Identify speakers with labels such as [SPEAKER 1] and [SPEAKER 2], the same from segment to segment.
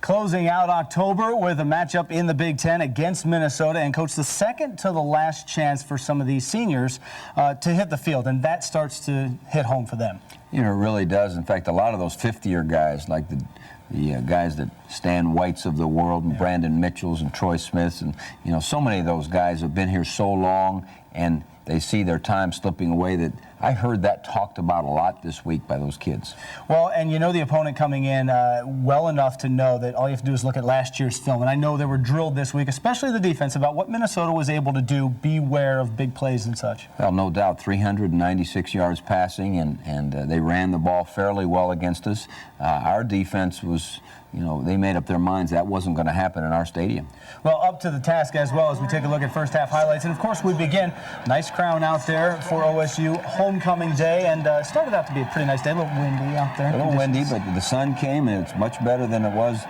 [SPEAKER 1] Closing out October with a matchup in the Big Ten against Minnesota, and Coach, the second to the last chance for some of these seniors to hit the field, and that starts to hit home for them.
[SPEAKER 2] You know, it really does. In fact, a lot of those fifth-year guys, like the guys that Stan Whites of the world and Brandon Mitchells and Troy Smiths, and, you know, so many of those guys have been here so long, and they see their time slipping away. That I heard that talked about a lot this week by those kids. Well,
[SPEAKER 1] and you know the opponent coming in well enough to know that all you have to do is look at last year's film. And I know they were drilled this week, especially the defense, about what Minnesota was able to do. Beware of big plays and such.
[SPEAKER 2] Well, no doubt, 396 yards passing, and they ran the ball fairly well against us. Our defense was, you know, they made up their minds that wasn't going to happen in our stadium.
[SPEAKER 1] Well, up to the task as well as we take a look at first half highlights. And of course, we begin. Nice crown out there for OSU. Homecoming day, and started out to be a pretty nice day. A little windy out there.
[SPEAKER 2] A little windy, but the sun came, and it's much better than it was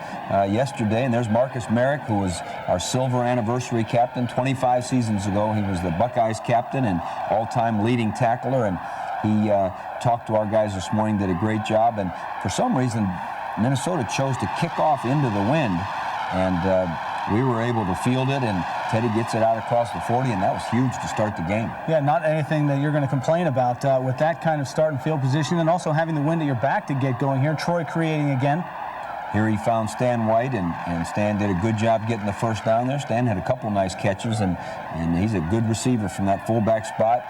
[SPEAKER 2] yesterday. And there's Marcus Merrick, who was our silver anniversary captain 25 seasons ago. He was the Buckeyes captain and all-time leading tackler, and he talked to our guys this morning, did a great job. And for some reason, Minnesota chose to kick off into the wind, and we were able to field it, and Teddy gets it out across the 40, and that was huge to start the game.
[SPEAKER 1] Yeah, not anything that you're going to complain about with that kind of start and field position, and also having the wind at your back to get going here. Troy creating again.
[SPEAKER 2] Here he found Stan White, and Stan did a good job getting the first down there. Stan had a couple nice catches, and he's a good receiver from that fullback spot.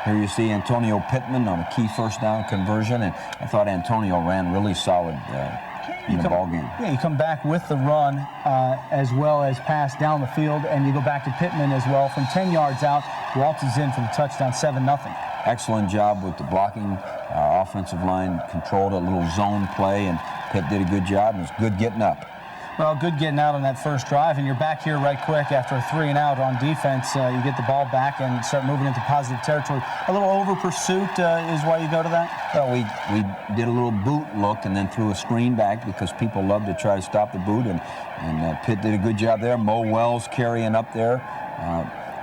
[SPEAKER 2] Here you see Antonio Pittman on a key first down conversion, and I thought Antonio ran really solid in the ball game.
[SPEAKER 1] Yeah, you come back with the run as well as pass down the field, and you go back to Pittman as well. From 10 yards out, Waltz is in for the touchdown, 7-0.
[SPEAKER 2] Excellent job with the blocking. Our offensive line controlled a little zone play, and Pitt did a good job, and it was good getting up.
[SPEAKER 1] Well, good getting out on that first drive, and you're back here right quick after a 3-and-out on defense. You get the ball back and start moving into positive territory. A little over pursuit is why you go to that?
[SPEAKER 2] Well, we did a little boot look and then threw a screen back because people love to try to stop the boot, and Pitt did a good job there. Mo Wells carrying up there.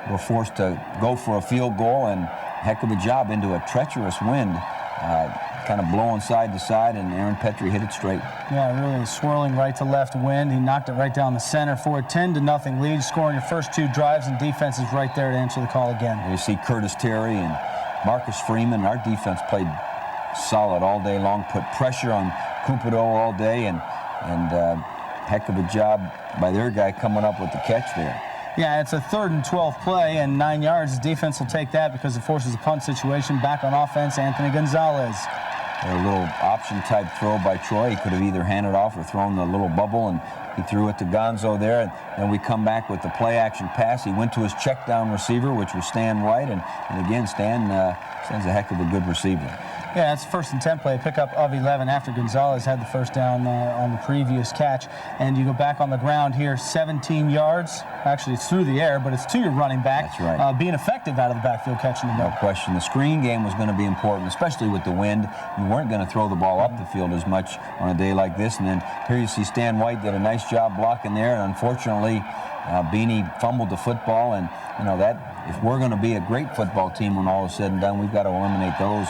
[SPEAKER 2] We're forced to go for a field goal, and heck of a job into a treacherous wind. Kind of blowing side to side, and Aaron Petrie hit it straight.
[SPEAKER 1] Yeah, really swirling right to left wind. He knocked it right down the center for a 10-0 lead, scoring your first two drives, and defense is right there to answer the call again.
[SPEAKER 2] You see Curtis Terry and Marcus Freeman. Our defense played solid all day long, put pressure on Cupido all day, and heck of a job by their guy coming up with the catch there.
[SPEAKER 1] Yeah, it's a 3rd and 12 play, and 9 yards. Defense will take that because it forces a punt situation. Back on offense, Anthony Gonzalez.
[SPEAKER 2] A little option-type throw by Troy. He could have either handed off or thrown the little bubble, and he threw it to Gonzo there. And then we come back with the play-action pass. He went to his check-down receiver, which was Stan White, and again, Stan's a heck of a good receiver.
[SPEAKER 1] Yeah, it's 1st and 10 play, pickup of 11 after Gonzalez had the first down on the previous catch. And you go back on the ground here, 17 yards. Actually, it's through the air, but it's to your running back.
[SPEAKER 2] That's right.
[SPEAKER 1] Being effective out of the backfield, catching the ball.
[SPEAKER 2] No question. The screen game was going to be important, especially with the wind. You weren't going to throw the ball up the field as much on a day like this. And then here you see Stan White did a nice job blocking there. And unfortunately, Beanie fumbled the football. And, you know, that if we're going to be a great football team when all is said and done, we've got to eliminate those.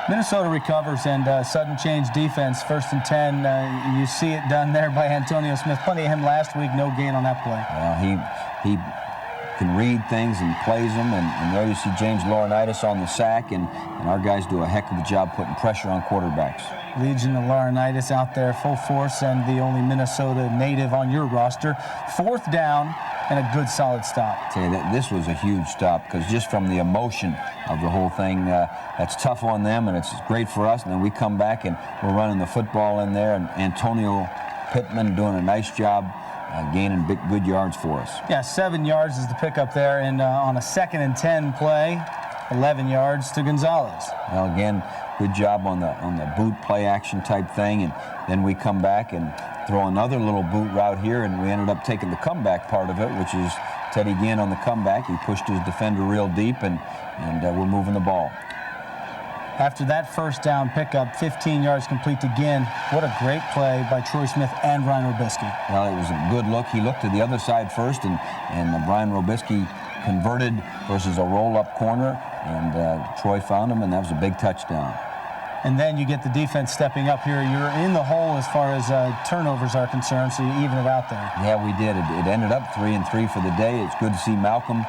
[SPEAKER 1] Minnesota recovers, and sudden change defense, 1st and 10. You see it done there by Antonio Smith. Plenty of him last week, no gain on that play.
[SPEAKER 2] Well, he can read things and plays them, and there you see James Laurinaitis on the sack, and our guys do a heck of a job putting pressure on quarterbacks.
[SPEAKER 1] Legion of Laurinaitis out there full force, and the only Minnesota native on your roster. 4th down and a good solid stop.
[SPEAKER 2] I tell you, this was a huge stop, because just from the emotion of the whole thing, that's tough on them, and it's great for us. And then we come back and we're running the football in there, and Antonio Pittman doing a nice job gaining good yards for us.
[SPEAKER 1] Yeah, 7 yards is the pickup there, and on a 2nd and 10 play, 11 yards to Gonzalez.
[SPEAKER 2] Well, again, good job on the boot play action type thing, and then we come back and throw another little boot route here, and we ended up taking the comeback part of it, which is Teddy Ginn on the comeback. He pushed his defender real deep, and we're moving the ball.
[SPEAKER 1] After that first down pickup, 15 yards complete to Ginn. What a great play by Troy Smith and Brian Robisky.
[SPEAKER 2] Well, it was a good look. He looked to the other side first, and Brian Robisky converted versus a roll-up corner, and Troy found him, and that was a big touchdown.
[SPEAKER 1] And then you get the defense stepping up here. You're in the hole as far as turnovers are concerned, so you even it out there.
[SPEAKER 2] Yeah, we did. It ended up 3-3 for the day. It's good to see Malcolm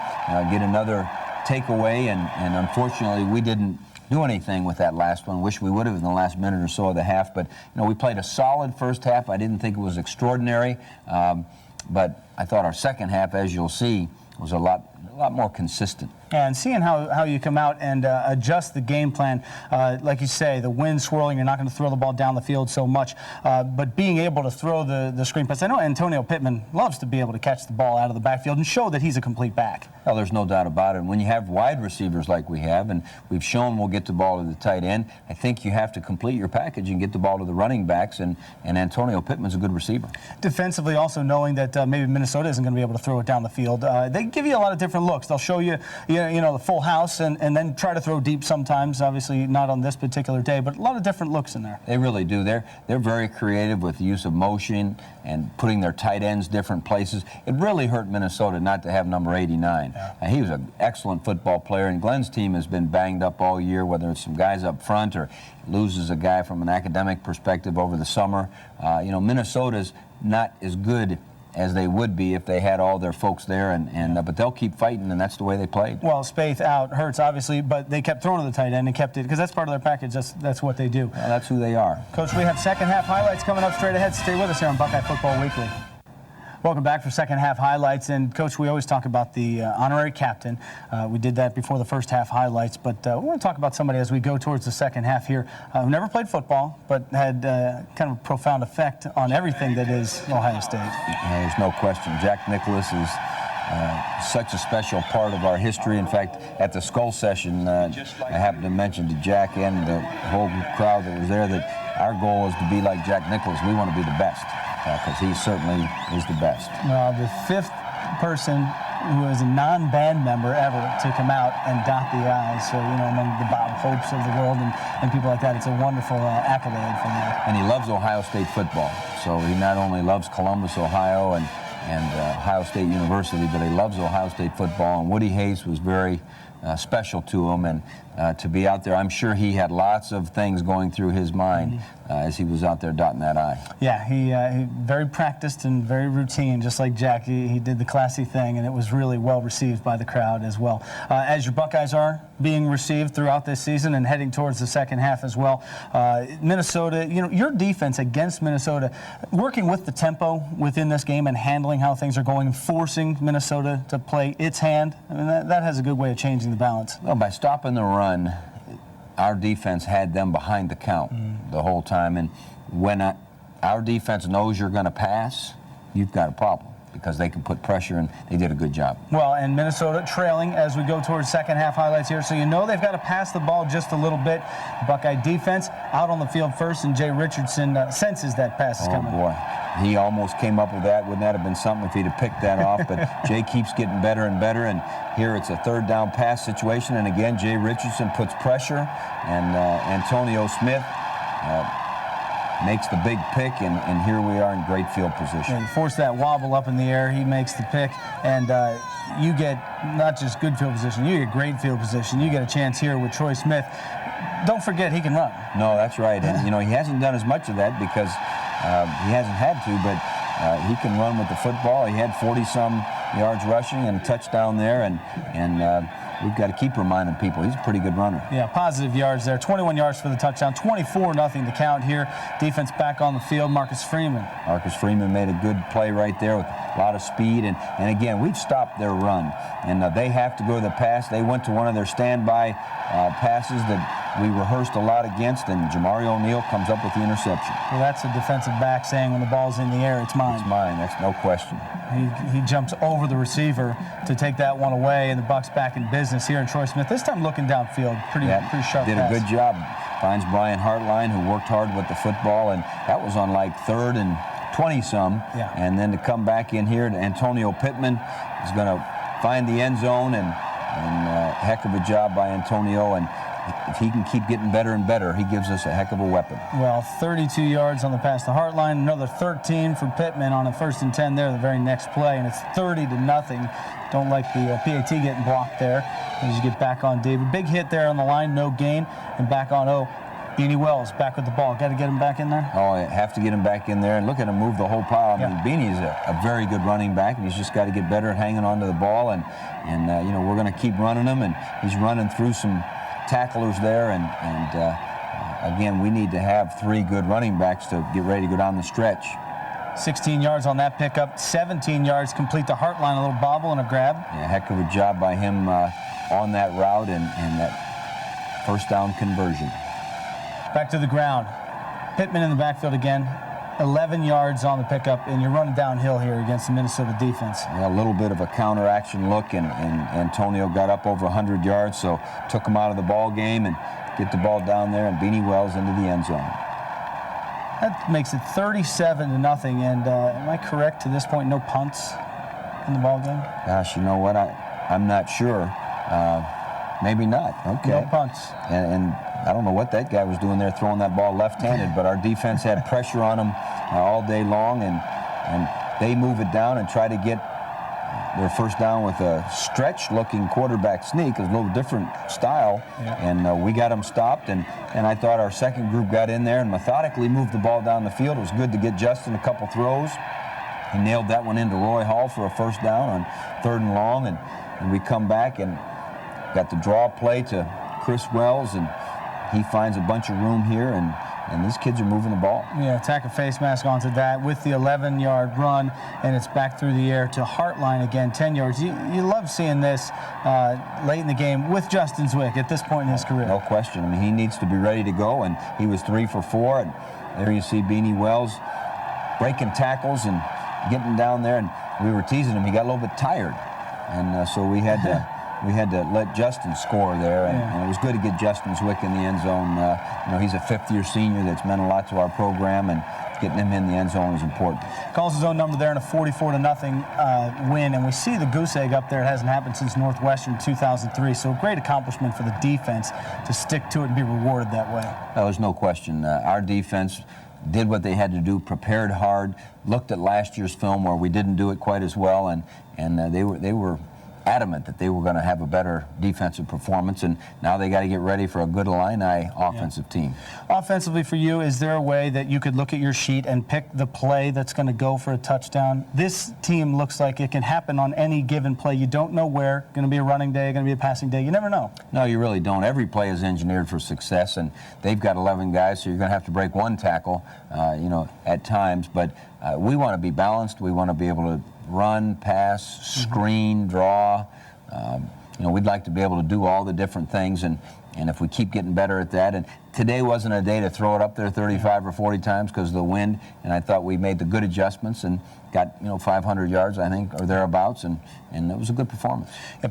[SPEAKER 2] get another takeaway, and unfortunately we didn't do anything with that last one. Wish we would have in the last minute or so of the half, but we played a solid first half. I didn't think it was extraordinary, but I thought our second half, as you'll see, was a lot more consistent.
[SPEAKER 1] And seeing how you come out and adjust the game plan, like you say, the wind swirling, you're not going to throw the ball down the field so much, but being able to throw the screen pass. I know Antonio Pittman loves to be able to catch the ball out of the backfield and show that he's a complete back.
[SPEAKER 2] Well, there's no doubt about it. And when you have wide receivers like we have, and we've shown we'll get the ball to the tight end, I think you have to complete your package and get the ball to the running backs, and Antonio Pittman's a good receiver. Defensively,
[SPEAKER 1] also knowing that maybe Minnesota isn't going to be able to throw it down the field, they give you a lot of different looks. They'll show you, the full house and then try to throw deep sometimes. Obviously not on this particular day, but a lot of different looks in there.
[SPEAKER 2] They really do. They're very creative with the use of motion and putting their tight ends different places. It really hurt Minnesota not to have number 89.
[SPEAKER 1] Yeah.
[SPEAKER 2] He was an excellent football player, and Glenn's team has been banged up all year, whether it's some guys up front or loses a guy from an academic perspective over the summer. Minnesota's not as good as they would be if they had all their folks there, but they'll keep fighting, and that's the way they played.
[SPEAKER 1] Well, Spaeth out hurts, obviously, but they kept throwing to the tight end and kept it, because that's part of their package. That's what they do.
[SPEAKER 2] Well, that's who they are.
[SPEAKER 1] Coach, we have second half highlights coming up straight ahead. Stay with us here on Buckeye Football Weekly. Welcome back for second half highlights. And Coach, we always talk about the honorary captain. We did that before the first half highlights, but we want to talk about somebody as we go towards the second half here who never played football, but had kind of a profound effect on everything that is Ohio State.
[SPEAKER 2] Yeah, there's no question. Jack Nicklaus is such a special part of our history. In fact, at the Skull session, I happened to mention to Jack and the whole crowd that was there that our goal is to be like Jack Nicklaus. We want to be the best, because he certainly is the best.
[SPEAKER 1] Well, the fifth person who is a non-band member ever to come out and dot the I's. So, among the Bob Hopes of the world and people like that, it's a wonderful accolade from him.
[SPEAKER 2] And he loves Ohio State football. So he not only loves Columbus, Ohio, and Ohio State University, but he loves Ohio State football. And Woody Hayes was very special to him, and to be out there, I'm sure he had lots of things going through his mind as he was out there dotting that I.
[SPEAKER 1] Yeah, he very practiced and very routine, just like Jack. He did the classy thing, and it was really well received by the crowd as well. As your Buckeyes are being received throughout this season and heading towards the second half as well, Minnesota, your defense against Minnesota, working with the tempo within this game and handling how things are going, forcing Minnesota to play its hand, I mean, that has a good way of changing the balance.
[SPEAKER 2] Well, by stopping the run, our defense had them behind the count the whole time, and when our defense knows you're going to pass, you've got a problem, because they can put pressure, and they did a good job.
[SPEAKER 1] Well, and Minnesota trailing as we go towards second half highlights here, so they've got to pass the ball just a little bit. Buckeye defense out on the field first, and Jay Richardson senses that pass is coming.
[SPEAKER 2] Oh, boy. He almost came up with that. Wouldn't that have been something if he'd have picked that off? But Jay keeps getting better and better, and here it's a third down pass situation, and again, Jay Richardson puts pressure, and Antonio Smith makes the big pick, and here we are in great field position.
[SPEAKER 1] And force that wobble up in the air, he makes the pick, and you get not just good field position, you get great field position. You get a chance here with Troy Smith. Don't forget he can run.
[SPEAKER 2] No, that's right, and he hasn't done as much of that because he hasn't had to, but he can run with the football. He had 40-some yards rushing and a touchdown there, and we've got to keep reminding people he's a pretty good runner.
[SPEAKER 1] Yeah, positive yards there. 21 yards for the touchdown, 24-0 to count here. Defense back on the field. Marcus Freeman
[SPEAKER 2] made a good play right there with a lot of speed, and again, we've stopped their run, and they have to go to the pass. They went to one of their standby passes that we rehearsed a lot against, and Jamari O'Neal comes up with the interception.
[SPEAKER 1] Well, that's a defensive back saying when the ball's in the air, it's mine.
[SPEAKER 2] It's mine, that's no question.
[SPEAKER 1] He jumps over the receiver to take that one away, and the Bucs back in business here. And Troy Smith, this time looking downfield, pretty sharp
[SPEAKER 2] did
[SPEAKER 1] pass.
[SPEAKER 2] A good job. Finds Brian Hartline, who worked hard with the football, and that was on like 3rd and 20-some.
[SPEAKER 1] Yeah.
[SPEAKER 2] And then to come back in here, Antonio Pittman is going to find the end zone, and heck of a job by Antonio. And if he can keep getting better and better, he gives us a heck of a weapon.
[SPEAKER 1] Well, 32 yards on the pass to Hartline, another 13 for Pittman on a 1st and 10 there, the very next play, and it's 30-0. Don't like the PAT getting blocked there as you get back on David. Big hit there on the line, no gain, and back on O. Beanie Wells back with the ball. Got to get him back in there.
[SPEAKER 2] Oh, I have to get him back in there, and look at him move the whole pile. I mean, Beanie's a very good running back, and he's just got to get better at hanging on to the ball. And you know, we're going to keep running him, and he's running through some tacklers there. And again, we need to have 3 good running backs to get ready to go down the stretch.
[SPEAKER 1] 16 yards on that pickup, 17 yards complete the Heartline, a little bobble and a grab.
[SPEAKER 2] Yeah, heck of a job by him on that route and that first down conversion.
[SPEAKER 1] Back to the ground. Pittman in the backfield again. 11 yards on the pickup, and you're running downhill here against the Minnesota defense.
[SPEAKER 2] Yeah, a little bit of a counter-action look, and Antonio got up over 100 yards, so took him out of the ball game and get the ball down there, and Beanie Wells into the end zone.
[SPEAKER 1] That makes it 37-0, and am I correct to this point, no punts in the ball game?
[SPEAKER 2] Gosh, you know what? I'm not sure. Maybe not. Okay.
[SPEAKER 1] No punts.
[SPEAKER 2] And I don't know what that guy was doing there throwing that ball left-handed, but our defense had pressure on him all day long, and they move it down and try to get their first down with a stretch-looking quarterback sneak, a little different style, and we got them stopped, and I thought our second group got in there and methodically moved the ball down the field. It was good to get Justin a couple throws. He nailed that one into Roy Hall for a first down on 3rd and long, and we come back and got the draw play to Chris Wells, and he finds a bunch of room here, and these kids are moving the ball.
[SPEAKER 1] Yeah, tack a face mask onto that with the 11-yard run, and it's back through the air to Heartline again, 10 yards. You love seeing this late in the game with Justin Zwick at this point in his career.
[SPEAKER 2] No question. I mean, he needs to be ready to go, and he was 3 for 4, and there you see Beanie Wells breaking tackles and getting down there, and we were teasing him. He got a little bit tired, and so we had to let Justin score there, and it was good to get Justin Zwick in the end zone. You know, he's a 5th-year senior that's meant a lot to our program, and getting him in the end zone is important.
[SPEAKER 1] Calls his own number there in a 44-0 win, and we see the goose egg up there. It hasn't happened since Northwestern 2003, so a great accomplishment for the defense to stick to it and be rewarded that way.
[SPEAKER 2] No, there's no question. Our defense did what they had to do, prepared hard, looked at last year's film where we didn't do it quite as well, and they were adamant that they were going to have a better defensive performance, and now they got to get ready for a good Illini offensive team.
[SPEAKER 1] Offensively for you, is there a way that you could look at your sheet and pick the play that's going to go for a touchdown? This team looks like it can happen on any given play. You don't know where. Going to be a running day, going to be a passing day. You never know.
[SPEAKER 2] No, you really don't. Every play is engineered for success, and they've got 11 guys, so you're going to have to break one tackle, you know, at times. But we want to be balanced. We want to be able to run, pass, screen, draw. You know, we'd like to be able to do all the different things, and if we keep getting better at that. And today wasn't a day to throw it up there 35 or 40 times because of the wind, and I thought we made the good adjustments and got, you know, 500 yards, I think, or thereabouts, and it was a good performance.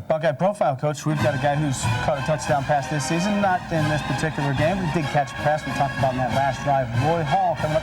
[SPEAKER 1] Buckeye Profile Coach, we've got a guy who's caught a touchdown pass this season, not in this particular game, but he did catch a pass we talked about in that last drive. Roy Hall coming up